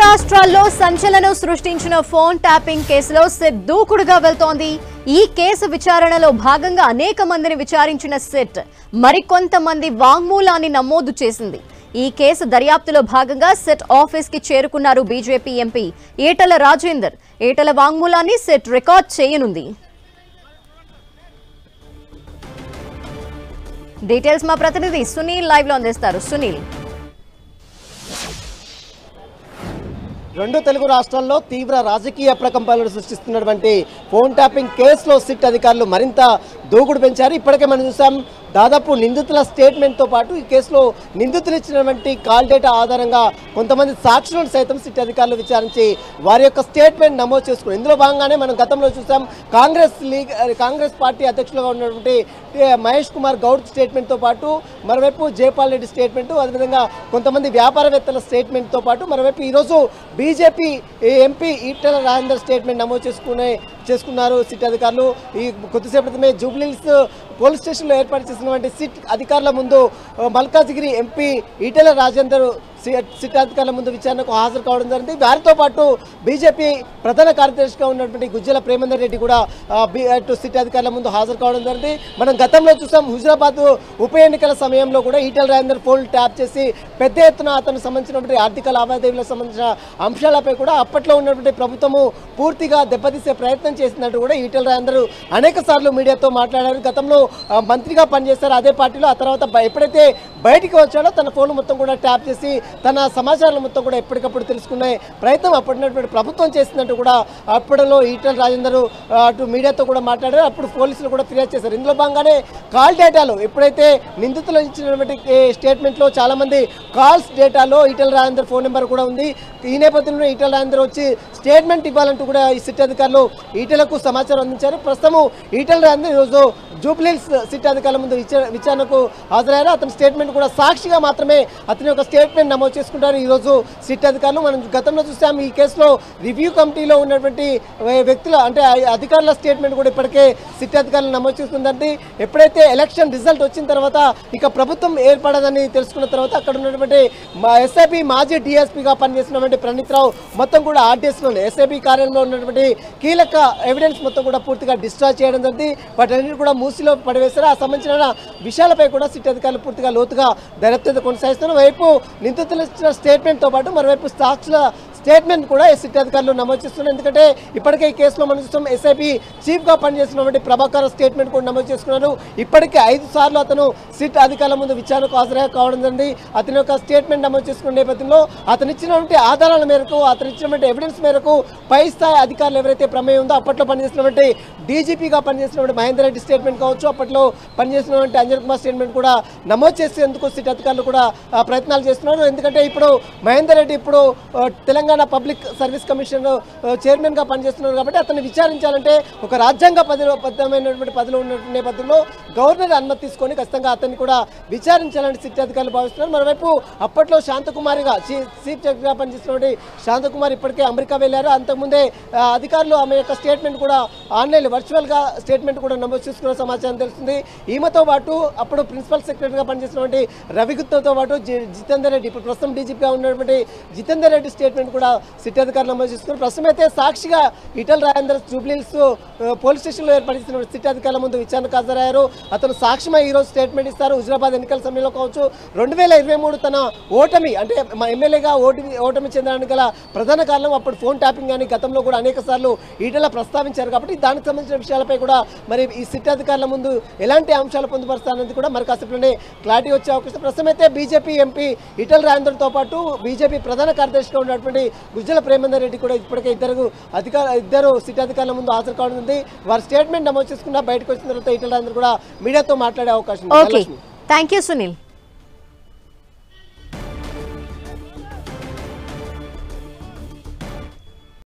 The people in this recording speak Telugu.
రాష్ట్రాల్లో సంచలనం సృష్టించిన ఫోన్ ట్యాపింగ్ కేసులో సిట్ దూకుడుగా వెళ్తోంది. ఈ కేసు విచారణలో భాగంగా అనేక మందిని విచారించిన సిట్ మరికొంతమంది వాంగ్మూలాన్ని నమోదు చేసింది. ఈ కేసు దర్యాప్తులో భాగంగా సిట్ ఆఫీస్ కి చేరుకున్నారు బీజేపీ ఎంపీ ఈటల రాజేందర్. ఈటల వాంగ్మూలాన్ని సిట్ రికార్డ్ చేయనుంది. డీటెయిల్స్ మా ప్రతినిధి సునీల్ లైవ్ లో అందిస్తారు. సునీల్, రెండు తెలుగు రాష్ట్రాల్లో తీవ్ర రాజకీయ ప్రకంపనలు సృష్టిస్తున్నటువంటి ఫోన్ ట్యాపింగ్ కేసులో సిట్ అధికారులు మరింత దూకుడు పెంచారు. ఇప్పటికే మనం చూసాం, దాదాపు నిందితుల స్టేట్మెంట్తో పాటు ఈ కేసులో నిందితులు ఇచ్చినటువంటి కాల్ డేటా ఆధారంగా కొంతమంది సాక్షులను సైతం సిట్ అధికారులు విచారించి వారి యొక్క స్టేట్మెంట్ నమోదు చేసుకున్నారు. ఇందులో భాగంగానే మనం గతంలో చూసాం, కాంగ్రెస్ పార్టీ అధ్యక్షులుగా ఉన్నటువంటి మహేష్ కుమార్ గౌడ్ స్టేట్మెంట్తో పాటు మరోవైపు జయపాల్ రెడ్డి స్టేట్మెంటు, అదేవిధంగా కొంతమంది వ్యాపారవేత్తల స్టేట్మెంట్తో పాటు మరోవైపు ఈరోజు BJP MP Etela Rajender statement నమోదు చేసుకున్నారు సిట్ అధికారులు. ఈ కొద్దిసేపటి క్రితమే జూబ్లీహిల్స్ పోలీస్ స్టేషన్లో ఏర్పాటు చేసినటువంటి సిట్ అధికారుల ముందు మల్కాజిగిరి ఎంపీ ఈటల రాజేందర్ సిట్ అధికారుల ముందు విచారణకు హాజరు కావడం జరిగింది. వారితో పాటు బీజేపీ ప్రధాన కార్యదర్శిగా ఉన్నటువంటి గుజ్జల ప్రేమేందర్ రెడ్డి కూడా సిట్ అధికారుల ముందు హాజరు కావడం జరిగింది. మనం గతంలో చూసాం, హుజరాబాద్ ఉప ఎన్నికల సమయంలో కూడా ఈటల రాజేందర్ ఫోన్ ట్యాప్ చేసి పెద్ద ఎత్తున అతనికి సంబంధించినటువంటి ఆర్థిక లావాదేవీలకు సంబంధించిన అంశాలపై కూడా అప్పట్లో ఉన్నటువంటి ప్రభుత్వము పూర్తిగా దెబ్బతీసే ప్రయత్నం చేసినట్టు కూడా ఈటల రాజేందర్ అనేక సార్లు మీడియాతో మాట్లాడారు. గతంలో మంత్రిగా పనిచేశారు అదే పార్టీలో. ఆ తర్వాత ఎప్పుడైతే బయటికి వచ్చాడో తన ఫోన్ మొత్తం కూడా ట్యాప్ చేసి తన సమాచారం మొత్తం కూడా ఎప్పటికప్పుడు తెలుసుకునే ప్రయత్నం అప్పటినటువంటి ప్రభుత్వం చేసినట్టు కూడా అప్పటిలో ఈటల రాజేందర్ అటు మీడియాతో కూడా మాట్లాడారు. అప్పుడు పోలీసులు కూడా ఫిర్యాదు చేశారు. ఇందులో భాగంగానే కాల్ డేటాలో ఎప్పుడైతే నిందితులు ఇచ్చినటువంటి స్టేట్మెంట్లో చాలామంది కాల్స్ డేటాలో ఈటల రాజేందర్ ఫోన్ నెంబర్ కూడా ఉంది. ఈ నేపథ్యంలో ఈటల రాజేందర్ వచ్చి స్టేట్మెంట్ ఇవ్వాలంటూ కూడా ఈ సిట్ అధికారులు ఈటలకు సమాచారం అందించారు. ప్రస్తుతం ఈటల రాజేందర్ ఈరోజు జూబ్లీహిల్స్ సిట్ అధికారుల ముందు విచారణకు హాజరయ్యారు. అతని స్టేట్మెంట్ కూడా సాక్షిగా మాత్రమే అతని యొక్క స్టేట్మెంట్ నమోదు చేసుకుంటారు ఈరోజు సిట్ అధికారులు. మనం గతంలో చూసాం, ఈ కేసులో రివ్యూ కమిటీలో ఉన్నటువంటి వ్యక్తుల అంటే అధికారుల స్టేట్మెంట్ కూడా ఇప్పటికే సిట్ అధికారులు నమోదు చేసుకుందంటే ఎప్పుడైతే ఎలక్షన్ రిజల్ట్ వచ్చిన తర్వాత ఇక ప్రభుత్వం ఏర్పడదని తెలుసుకున్న తర్వాత అక్కడ ఉన్నటువంటి ఎస్ఐబి మాజీ డిఎస్పీగా పనిచేసినటువంటి ప్రణీత్ రావు మొత్తం కూడా ఆర్టీఎస్లో ఎస్ఐబి కార్యాలయంలో ఉన్నటువంటి కీలక ఎవిడెన్స్ మొత్తం కూడా పూర్తిగా డిస్ట్రాయ్ చేయడం జరిగింది. వాటన్నిటి కూడా మూసిలో పడివేశారు. ఆ సంబంధించిన విషయాలపై కూడా సిట్ అధికారులు పూర్తిగా లోతుగా దర్యాప్తు కొనసాగిస్తున్నారు. వైపు నిందితులు ఇచ్చిన స్టేట్మెంట్తో పాటు మరోవైపు సాక్షుల స్టేట్మెంట్ కూడా సిట్ అధికారులు నమోదు చేస్తున్నారు. ఎందుకంటే ఇప్పటికే ఈ కేసులో మనం చూస్తాం, ఎస్ఐపి చీఫ్గా పనిచేస్తున్నటువంటి ప్రభాకర్ స్టేట్మెంట్ కూడా నమోదు చేసుకున్నారు. ఇప్పటికే 5 సార్లు అతను సిట్ అధికారుల ముందు విచారణకు హాజరై కావడం జరిగింది. అతని యొక్క స్టేట్మెంట్ నమోదు చేసుకున్న నేపథ్యంలో అతను ఇచ్చినటువంటి ఆధారాల మేరకు, అతను ఇచ్చినటువంటి ఎవిడెన్స్ మేరకు పై స్థాయి అధికారులు ఎవరైతే ప్రమేయం ఉందో అప్పట్లో పనిచేసినటువంటి డీజీపీగా పనిచేసినటువంటి మహేందర్ రెడ్డి స్టేట్మెంట్ కావచ్చు, అప్పట్లో పనిచేసినటువంటి అంజన్ కుమార్ స్టేట్మెంట్ కూడా నమోదు చేసేందుకు సిట్ అధికారులు కూడా ప్రయత్నాలు చేస్తున్నారు. ఎందుకంటే ఇప్పుడు మహేందర్ రెడ్డి ఇప్పుడు Telangana public service commission chairman గా పనిచేస్తున్నారు కాబట్టి అతన్ని విచారించాలంటే ఒక రాజ్యాంగబద్ధమైనటువంటి పదవిలో ఉన్న నేపథ్యంలో గవర్నర్ అనుమతి తీసుకొని ఖచ్చితంగా అతన్ని కూడా విచారించాలని సిట్ అధికారులు భావిస్తున్నారు. మరోవైపు అప్పట్లో శాంతకుమారిగా చీఫ్ సెక్రటరీగా పనిచేస్తున్నటువంటి శాంతకుమారి ఇప్పటికే అమెరికా వెళ్ళారు. అంతకుముందే అధికారులు ఆమె యొక్క స్టేట్మెంట్ కూడా ఆన్లైన్ వర్చువల్ గా స్టేట్మెంట్ కూడా నమోదు చేసుకున్న సమాచారం తెలుస్తుంది. ఈమెతో పాటు అప్పుడు ప్రిన్సిపల్ సెక్రటరీగా పనిచేస్తున్నటువంటి రవిగుప్తాతో పాటు జితేందర్ రెడ్డి, ఇప్పుడు ప్రస్తుతం డీజీపీగా ఉన్నటువంటి జితేందర్ రెడ్డి స్టేట్మెంట్ కూడా సిట్ అధికారులు నమోదు చేసుకున్నారు. ప్రస్తుతం అయితే సాక్షిగా ఈటల రాజేందర్ జూబ్లీహిల్స్ పోలీస్ స్టేషన్లో ఏర్పడిన సిట్ అధికారుల ముందు విచారణకు హాజరయ్యారు. అతను సాక్షిమై ఈరోజు స్టేట్మెంట్ ఇస్తారు. హుజరాబాద్ ఎన్నికల సమయంలో కావచ్చు, 2023 తన ఓటమి అంటే ఎమ్మెల్యేగా ఓటమి చెందడానికి గల ప్రధాన కారణం అప్పుడు ఫోన్ ట్యాపింగ్ అని గతంలో కూడా అనేక సార్లు ఈటల ప్రస్తావించారు. కాబట్టి దానికి సంబంధించిన విషయాలపై కూడా మరి ఈ సిట్ అధికారుల ముందు ఎలాంటి అంశాలు పొందుపరుస్తారనేది కూడా మరి కాసేపులోనే క్లారిటీ వచ్చే అవకాశం. ప్రస్తుతం అయితే బీజేపీ ఎంపీ ఈటల రాజేందర్తో పాటు బీజేపీ ప్రధాన కార్యదర్శిగా ఉన్నటువంటి గుజ్జల ప్రేమేందర్ రెడ్డి కూడా ఇప్పటికే ఇద్దరు సిట్ అధికారుల ముందు హాజరు కావనుంది. వారి స్టేట్మెంట్ నమోదు చేసుకున్న బయటకు వచ్చిన తర్వాత ఈటల రాజేందర్ కూడా మీడియాతో మాట్లాడే అవకాశం ఉంది. Thank you Sunil.